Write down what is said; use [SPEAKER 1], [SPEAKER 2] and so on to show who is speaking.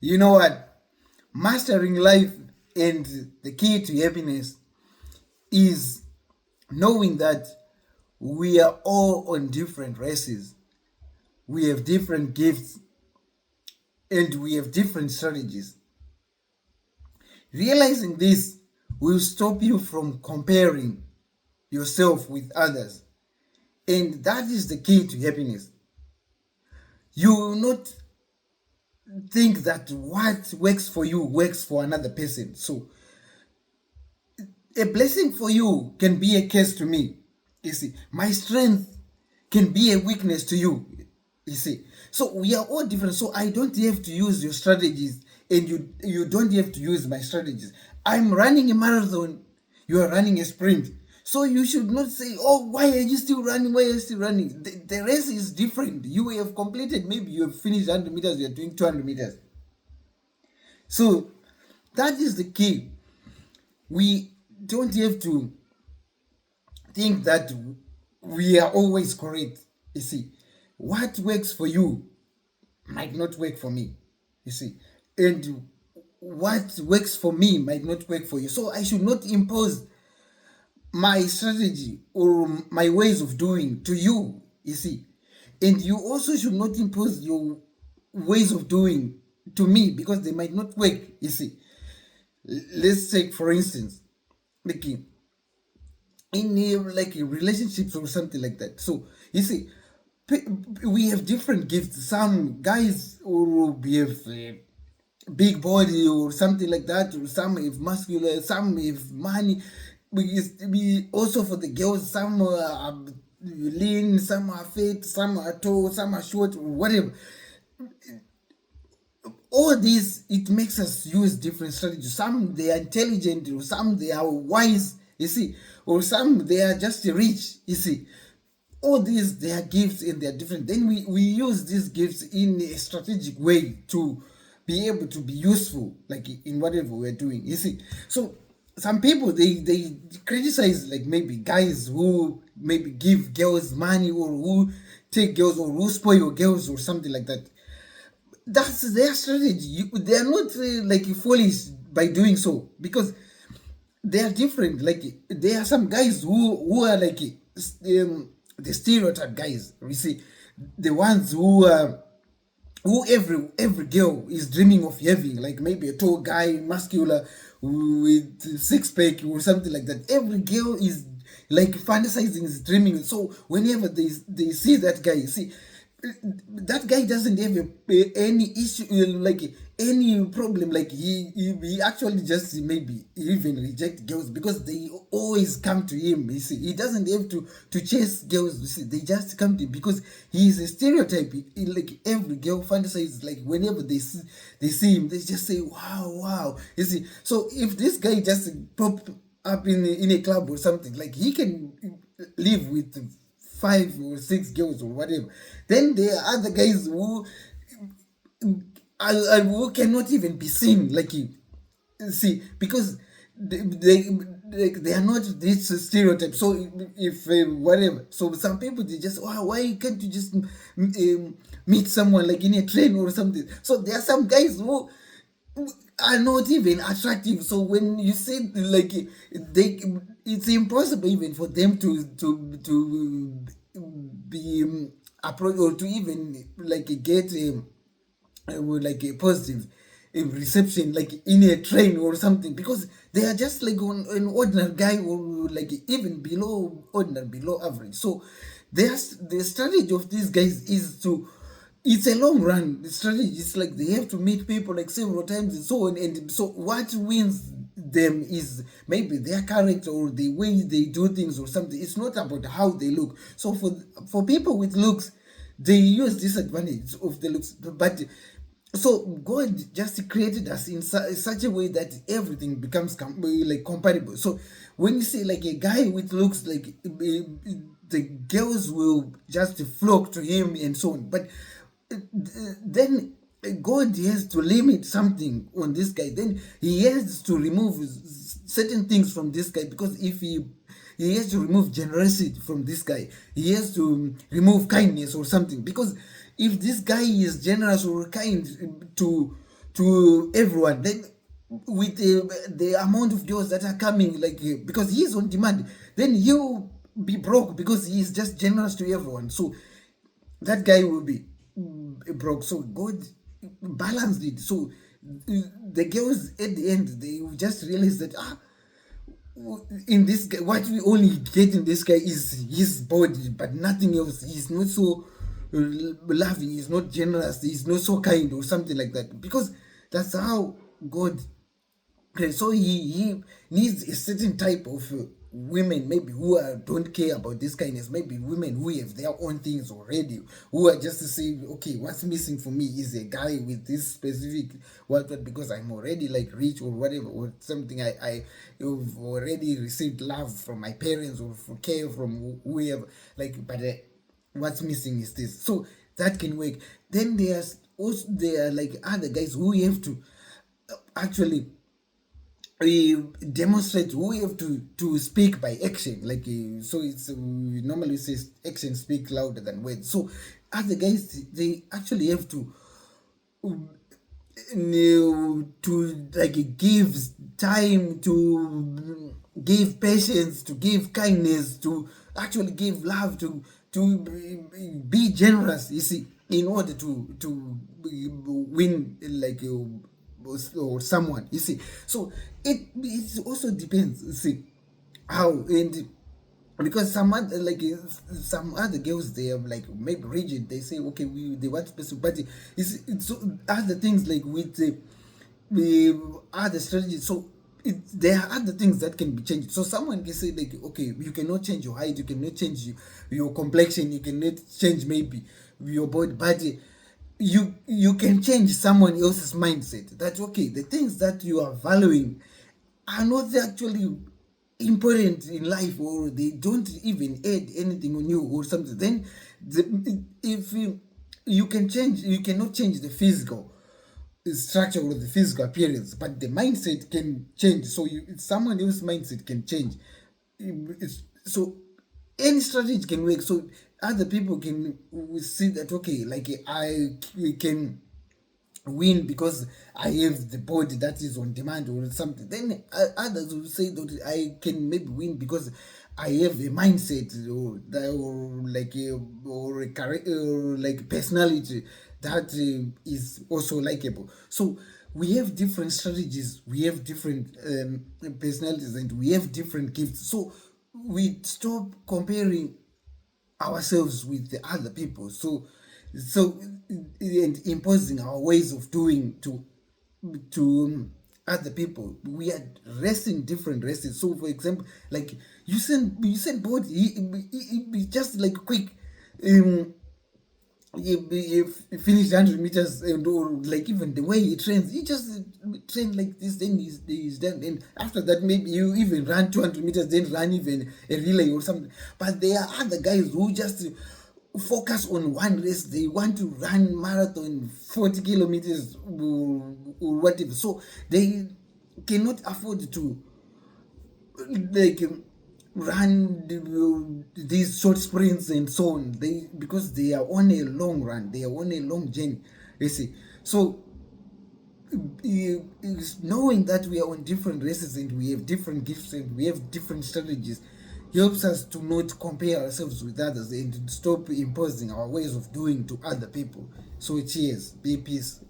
[SPEAKER 1] You know what? Mastering life and the key to happiness is knowing that we are all on different races. We have different gifts and we have different strategies. Realizing this will stop you from comparing yourself with others. And that is the key to happiness. You will not think that what works for you works for another person. So a blessing for you can be a curse to me. You see, my strength can be a weakness to you. You see, so we are all different. So I don't have to use your strategies, and you don't have to use my strategies. I'm running a marathon. You are running a sprint. So you should not say, "Oh, why are you still running? Why are you still running?" The race is different. You have completed. Maybe you have finished 100 meters. You are doing 200 meters. So that is the key. We don't have to think that we are always correct. You see, what works for you might not work for me. You see, and what works for me might not work for you. So I should not impose my strategy or my ways of doing to you. You see, and you also should not impose your ways of doing to me because they might not work. You see, let's take for instance, like in like relationships or something like that. So you see, we have different gifts. Some guys will be have big body or something like that, or some have muscular, some have money. We also for the girls, some are lean, some are fit, some are tall, some are short, whatever. All this, it makes us use different strategies. Some they are intelligent, or some they are wise, you see, or some they are just rich, you see. All these, they are gifts and they are different. Then we use these gifts in a strategic way to be able to be useful, like in whatever we're doing, you see. So some people, they criticize, like maybe guys who maybe give girls money, or who take girls, or who spoil girls or something like that. That's their strategy. They are not like foolish by doing so, because they are different. Like there are some guys who are like the stereotype guys. You see, the ones who every girl is dreaming of having, like maybe a tall guy, muscular, with six pack or something like that. Every girl is like fantasizing, is dreaming. So whenever they see that guy, you see, that guy doesn't have any issue, like any problem. Like he actually just maybe even reject girls because they always come to him. You see, he doesn't have to chase girls. You see, they just come to him because he is a stereotype. Like every girl fantasizes, like whenever they see him, they just say wow, wow. You see, so if this guy just pop up in a club or something, like he can live with 5 or 6 girls or whatever. Then there are other guys who cannot even be seen, like you see, because they are not this stereotype. So if whatever, so some people, they just, wow, why can't you just meet someone like in a train or something? So there are some guys who are not even attractive. So when you say like they, it's impossible even for them to be approach, or to even like get like a positive reception, like in a train or something, because they are just like an ordinary guy, or like even below ordinary, below average. So there's the strategy of these guys is to, it's a long run. The strategy is like they have to meet people like several times and so on. And so what wins them is maybe their character or the way they do things or something. It's not about how they look. So for people with looks, they use disadvantage of the looks. But so God just created us in such a way that everything becomes like compatible. So when you say like a guy with looks, like the girls will just flock to him and so on. But then God has to limit something on this guy. Then he has to remove certain things from this guy, because if he has to remove generosity from this guy, he has to remove kindness or something. Because if this guy is generous or kind to everyone. Then with the amount of girls that are coming, like because he's on demand, then he'll be broke because he's just generous to everyone. So that guy will be broke. So God balanced it. So the girls at the end, they will just realize that in this guy, what we only get in this guy is his body, but nothing else. He's not so loving, he's not generous, he's not so kind, or something like that. Because that's how God. Okay, so he needs a certain type of women, maybe who don't care about this kindness, maybe women who have their own things already, who are just to say, okay, what's missing for me is a guy with this specific what, because I'm already like rich or whatever, or something. I have already received love from my parents or for care from whoever, like, but what's missing is this. So that can work. Then there are like other guys who have to actually we demonstrate, we have to speak by action, like so it's we normally say action speak louder than words. So other guys, they actually have to like give time, to give patience, to give kindness, to actually give love, to be generous, you see, in order to win like or someone, you see. So it also depends, you see, how. And because some other girls, they are like maybe rigid, they say okay, they want specific, but it's so other things like with the other strategies. So there are other things that can be changed. So someone can say like, okay, you cannot change your height, you cannot change your complexion, you cannot change maybe your body, but you can change someone else's mindset. That's okay. The things that you are valuing are not actually important in life, or they don't even add anything on you or something. Then if you can change, you cannot change the physical structure or the physical appearance, but the mindset can change. So someone else's mindset can change. So any strategy can work. So other people can see that okay, like I can win because I have the body that is on demand or something. Then others will say that I can maybe win because I have a mindset or like or a or like personality that is also likable. So we have different strategies, we have different personalities, and we have different gifts. So we stop comparing ourselves with the other people. So and imposing our ways of doing to other people. We are resting different races. So for example, like you said both he just like quick he finished 100 meters, and or like even the way he trains, he just train like this, then he's done. And after that, maybe you even run 200 meters, then run even a relay or something. But there are other guys who just focus on one race. They want to run marathon 40 kilometers or whatever. So they cannot afford to like run these short sprints and so on. They, because they are on a long run, they are on a long journey, you see. So knowing that we are on different races and we have different gifts and we have different strategies helps us to not compare ourselves with others and to stop imposing our ways of doing to other people. So cheers, be peace.